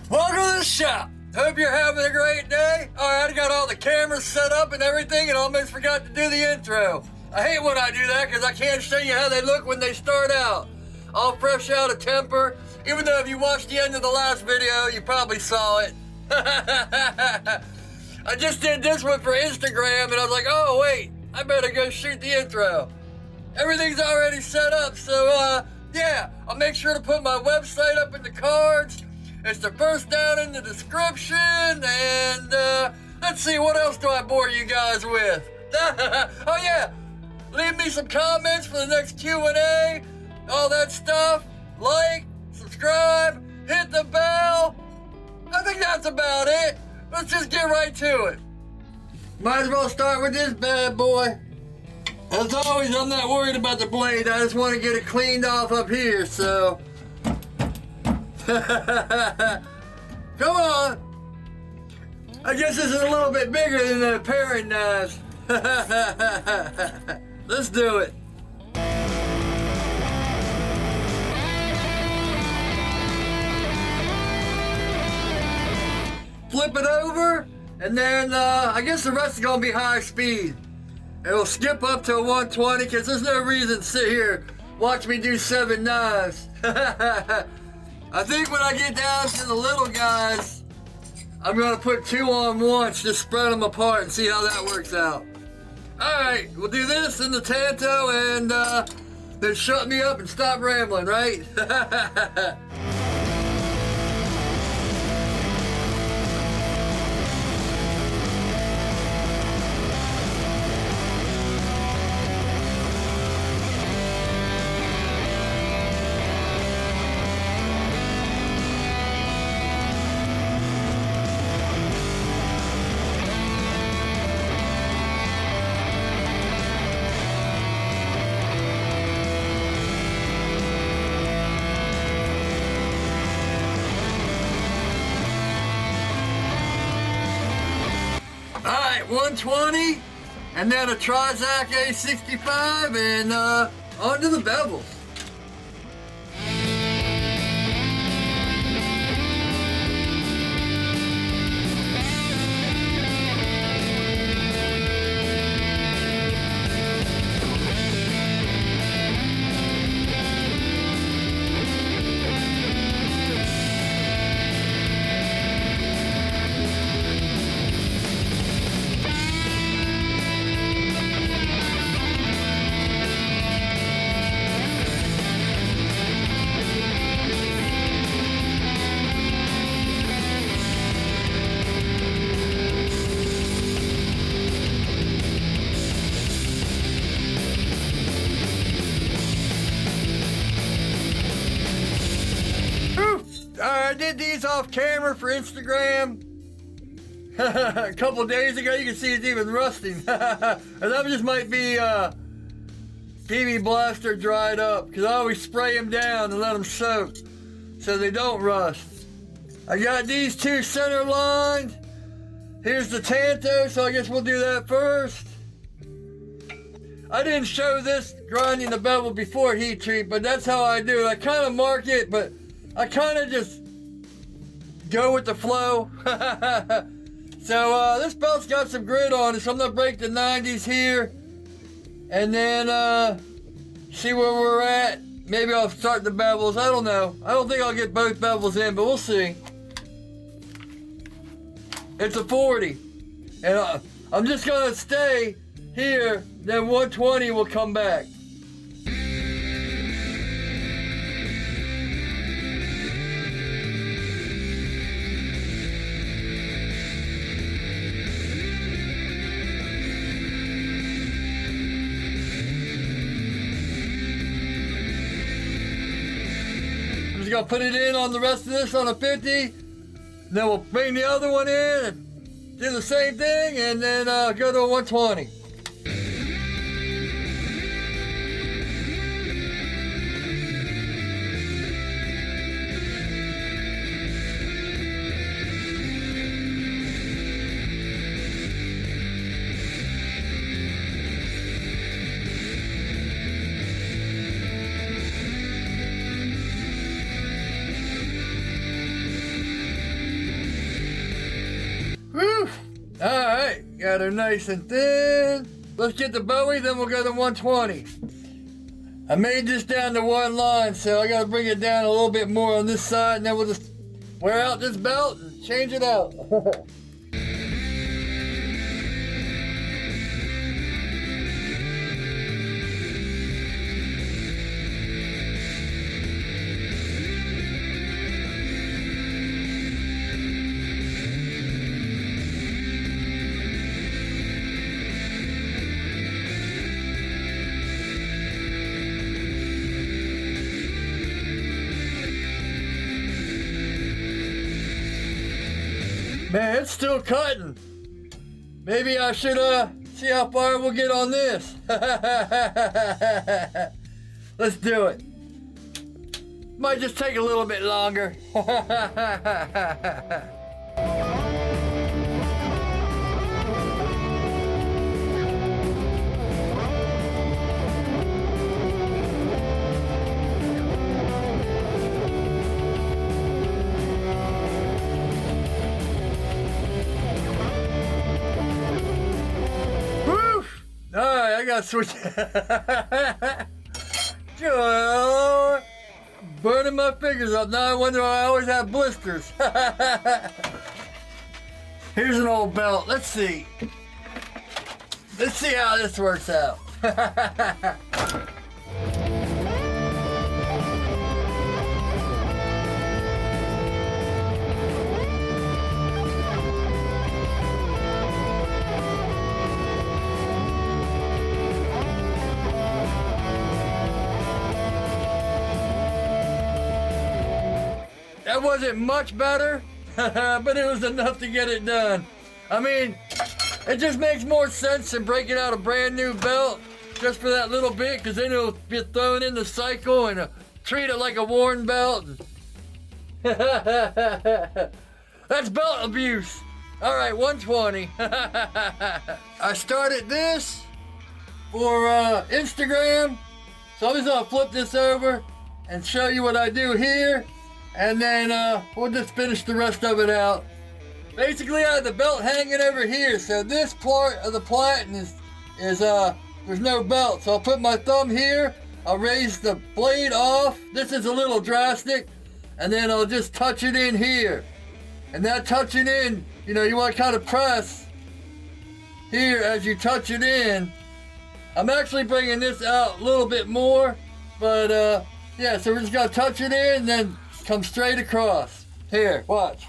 Welcome to the shop. Hope you're having a great day. Alright, I got all the cameras set up and everything and almost forgot to do the intro. I hate when I do that because I can't show you how they look when they start out. All fresh out of temper. Even though if you watched the end of the last video, you probably saw it. I just did this one for Instagram and I was like, oh wait, I better go shoot the intro. Everything's already set up, so yeah, I'll make sure to put my website up in the cards. It's the first down in the description, and let's see, what else do I bore you guys with? Oh yeah, leave me some comments for the next Q&A, all that stuff. Like, subscribe, hit the bell. I think that's about it. Let's just get right to it. Might as well start with this bad boy. As always, I'm not worried about the blade. I just want to get it cleaned off up here, so. Come on. I guess this is a little bit bigger than the paring knives. Let's do it. Flip it over, and then I guess the rest is going to be high speed. It'll skip up to 120 because there's no reason to sit here watch me do 7 knives. I think when I get down to the little guys, I'm going to put 2 on once, just spread them apart and see how that works out. Alright, we'll do this in the Tanto and then shut me up and stop rambling, right? Alright, 120, and then a Trizac A65, and onto the Bevels. I did these off camera for Instagram a couple days ago. You can see it's even rusting. And that just might be PB Blaster dried up, because I always spray them down and let them soak so they don't rust. I got these 2 center lined. Here's the Tanto, so I guess we'll do that first. I didn't show this grinding the bevel before heat treat, but that's how I do it. I kind of mark it, but I kind of just go with the flow. So this belt's got some grit on it, so I'm going to break the 90s here. And then see where we're at. Maybe I'll start the bevels. I don't know. I don't think I'll get both bevels in, but we'll see. It's a 40. And I'm just going to stay here, then 120 will come back. Gonna put it in on the rest of this on a 50, then we'll bring the other one in and do the same thing, and then go to a 120. right, got her nice and thin. Let's get the Bowie, then we'll go to 120. I made this down to one line, so I gotta bring it down a little bit more on this side, and then we'll just wear out this belt and change it out. Man, it's still cutting. Maybe I should see how far we'll get on this. Let's do it. Might just take a little bit longer. Alright, I gotta switch. Oh, burning my fingers up. Now I wonder why I always have blisters. Here's an old belt. Let's see. Let's see how this works out. That wasn't much better, but it was enough to get it done. I mean, it just makes more sense than breaking out a brand new belt just for that little bit, because then it'll be thrown in the cycle and treat it like a worn belt. That's belt abuse. All right, 120. I started this for Instagram, so I'm just gonna flip this over and show you what I do here. And then we'll just finish the rest of it out. Basically, I have the belt hanging over here. So this part of the Platen is there's no belt. So I'll put my thumb here. I'll raise the blade off. This is a little drastic. And then I'll just touch it in here. And that touching in, you know, you want to kind of press here as you touch it in. I'm actually bringing this out a little bit more. But yeah, so we're just going to touch it in and then come straight across. Here, watch.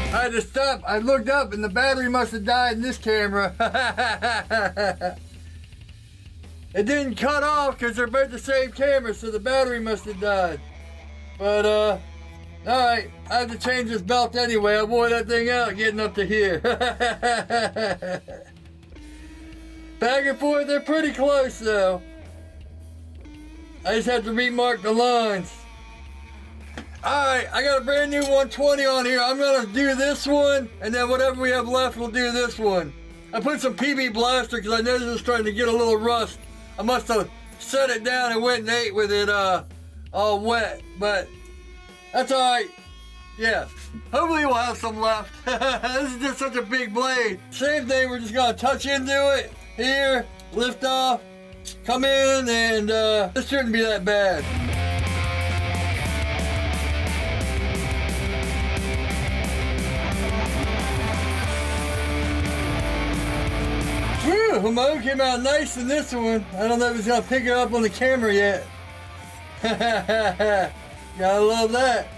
I had to stop. I looked up and the battery must have died in this camera. It didn't cut off because they're both the same camera, so the battery must have died. But alright, I have to change this belt anyway. I wore that thing out getting up to here. Back and forth, they're pretty close though. I just have to remark the lines. Alright, I got a brand new 120 on here. I'm gonna do this one, and then whatever we have left, we'll do this one. I put some PB Blaster because I noticed it was starting to get a little rust. I must have set it down and went and ate with it all wet, but that's alright. Yeah, hopefully we'll have some left. This is just such a big blade. Same thing, we're just gonna touch into it here, lift off, come in, and this shouldn't be that bad. Whew, the motor came out nice in this one. I don't know if it's gonna pick it up on the camera yet. Gotta love that.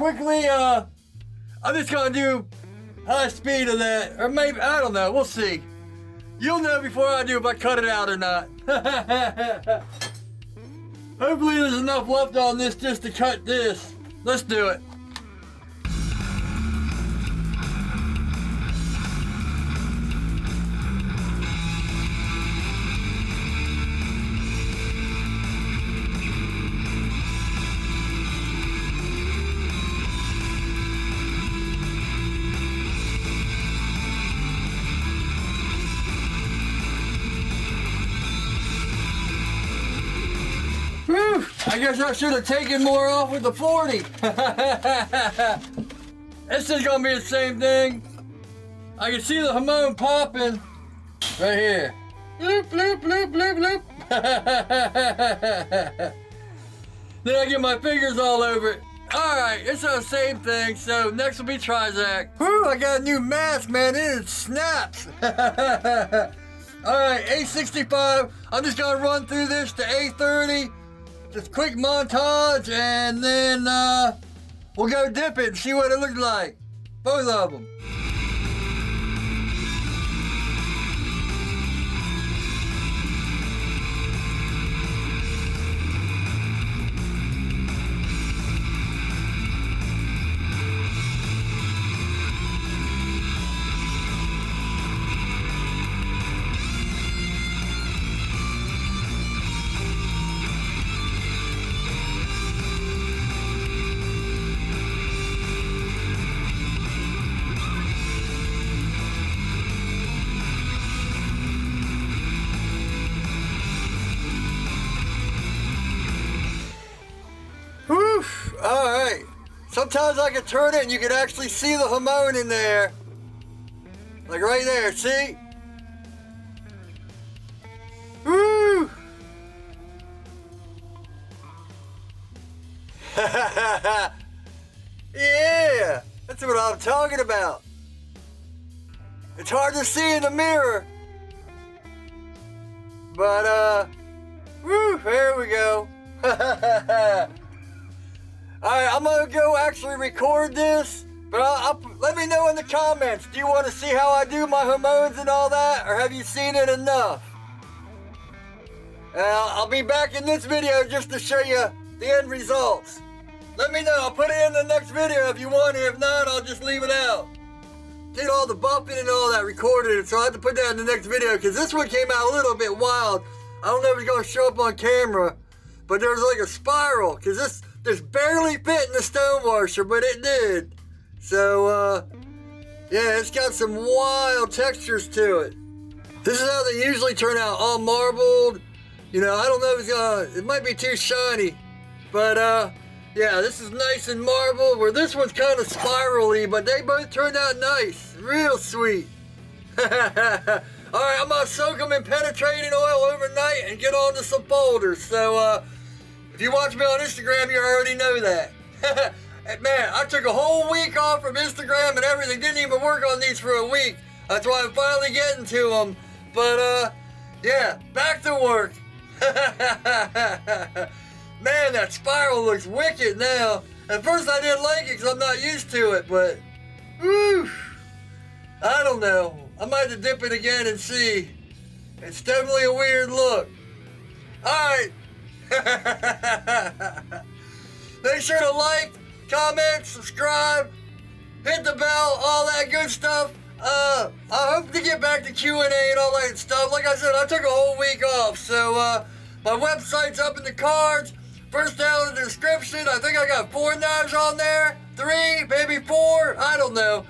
quickly, I'm just gonna do high speed of that, or maybe, I don't know, we'll see. You'll know before I do if I cut it out or not. Hopefully there's enough left on this just to cut this. Let's do it. Whew, I guess I should have taken more off with the 40. This is gonna be the same thing. I can see the hamon popping right here. Bloop, bloop, bloop, bloop, bloop. Then I get my fingers all over it. Alright, it's the same thing, so next will be Trizac. Whew, I got a new mask, man, it snaps. Alright, A65, I'm just gonna run through this to A30. Just quick montage, and then we'll go dip it and see what it looks like. Both of them. Alright, sometimes I can turn it and you can actually see the hamon in there. Like right there, see? Woo! Yeah, that's what I'm talking about. It's hard to see in the mirror. But, woo, there we go. Alright, I'm gonna go actually record this, but let me know in the comments. Do you want to see how I do my hamons and all that, or have you seen it enough? I'll be back in this video just to show you the end results. Let me know. I'll put it in the next video if you want it. If not, I'll just leave it out. Did all the bumping and all that, recorded it, so I have to put that in the next video, because this one came out a little bit wild. I don't know if it's going to show up on camera, but there's like a spiral, because this barely fit in the stone washer, but it did. So, yeah, it's got some wild textures to it. This is how they usually turn out, all marbled. You know, I don't know if it might be too shiny, but, yeah, this is nice and marbled, where this one's kind of spirally, but they both turned out nice. Real sweet. Alright, I'm going to soak them in penetrating oil overnight and get on to some folders. So, if you watch me on Instagram, you already know that. Man, I took a whole week off from Instagram and everything. Didn't even work on these for a week. That's why I'm finally getting to them. But, yeah, back to work. Man, that spiral looks wicked now. At first I didn't like it because I'm not used to it, but, whew, I don't know. I might have to dip it again and see. It's definitely a weird look. Alright. Make sure to like, comment, subscribe, hit the bell, all that good stuff. I hope to get back to Q&A and all that stuff. Like I said, I took a whole week off, so my website's up in the cards. First down in the description. I think I got 4 knives on there, 3, maybe 4, I don't know.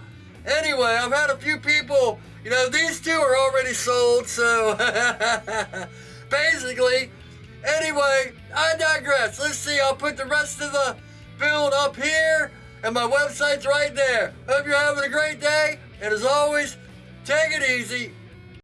Anyway, I've had a few people, you know, these 2 are already sold, so basically. Anyway, I digress. Let's see, I'll put the rest of the build up here, and my website's right there. Hope you're having a great day, and as always, take it easy.